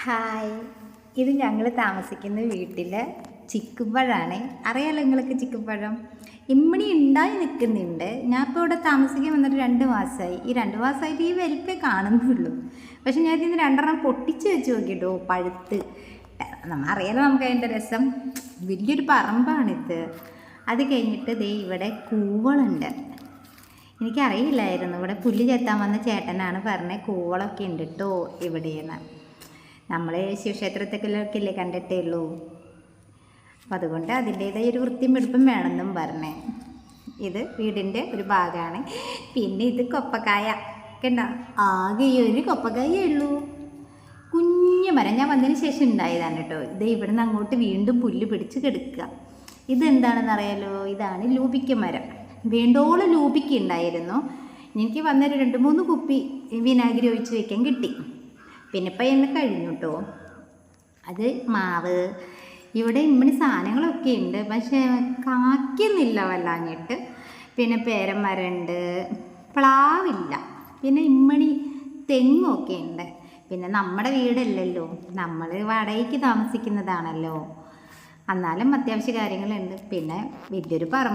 Hi, ഇത് ഞങ്ങൾ താമസിക്കുന്ന വീട്ടിലെ ചിക്കുപ്പഴമാണ്. അറിയാലോ നിങ്ങൾക്ക് ചിക്കുപ്പഴം ഇമ്മണി ഉണ്ടായി നിൽക്കുന്നുണ്ട്. ഞാൻ ഇപ്പോൾ ഇവിടെ താമസിക്കാൻ വന്നിട്ട് 2 മാസമായി. ഈ 2 മാസമായിട്ട് ഈ വലിപ്പേ കാണുന്നുള്ളൂ. പക്ഷെ ഞാൻ ഇതിന് 2 പൊട്ടിച്ച് വെച്ച് നോക്കിയിട്ടോ, പഴുത്ത്. അറിയാലോ നമുക്ക് അതിൻ്റെ രസം. വലിയൊരു പറമ്പാണിത്. അത് കഴിഞ്ഞിട്ട് ദേ ഇവിടെ കൂവളുണ്ട്. എനിക്കറിയില്ലായിരുന്നു. ഇവിടെ പുല്ല് ചെത്താൻ വന്ന ചേട്ടനാണ് പറഞ്ഞത് കൂവളൊക്കെ ഉണ്ട് കേട്ടോ ഇവിടെയെന്ന്. നമ്മൾ ശിവക്ഷേത്രത്തിലൊക്കെ അല്ലേ കണ്ടിട്ടേ ഉള്ളൂ. അപ്പം അതുകൊണ്ട് അതിൻ്റേതായ ഒരു വൃത്തിയും വെടുപ്പും വേണമെന്നും പറഞ്ഞേ. ഇത് വീടിൻ്റെ ഒരു ഭാഗമാണ്. പിന്നെ ഇത് കൊപ്പക്കായ കണ്ട, ആകെ ഒരു കൊപ്പക്കായേ ഉള്ളൂ. കുഞ്ഞു മരം ഞാൻ വന്നതിന് ശേഷം ഉണ്ടായതാണ് കേട്ടോ. ഇത് ഇവിടുന്ന് അങ്ങോട്ട് വീണ്ടും പുല്ല് പിടിച്ച് കിടക്കുക. ഇതെന്താണെന്ന് അറിയാലോ, ഇതാണ് ലൂപിക്ക മരം. വേണ്ടോളം ലൂപിക്ക ഉണ്ടായിരുന്നു. എനിക്ക് വന്നൊരു 2-3 കുപ്പി വിനാഗിരി ഒഴിച്ച് വയ്ക്കാൻ കിട്ടി. പിന്നെ ഇപ്പം എന്നെ കഴിഞ്ഞു കേട്ടോ. അത് മാവ് ഇവിടെ ഇമ്മണി സാധനങ്ങളൊക്കെ ഉണ്ട്, പക്ഷേ കായ്ക്കുന്നില്ല വല്ലാഞ്ഞിട്ട്. പിന്നെ പേരമരമുണ്ട്, പ്ലാവില്ല. പിന്നെ ഇമ്മണി തെങ്ങൊക്കെ ഉണ്ട്. പിന്നെ നമ്മുടെ വീടല്ലല്ലോ, നമ്മൾ വാടകയ്ക്ക് താമസിക്കുന്നതാണല്ലോ. എന്നാലും അത്യാവശ്യ കാര്യങ്ങളുണ്ട്. പിന്നെ വലിയൊരു പറമ്പ്.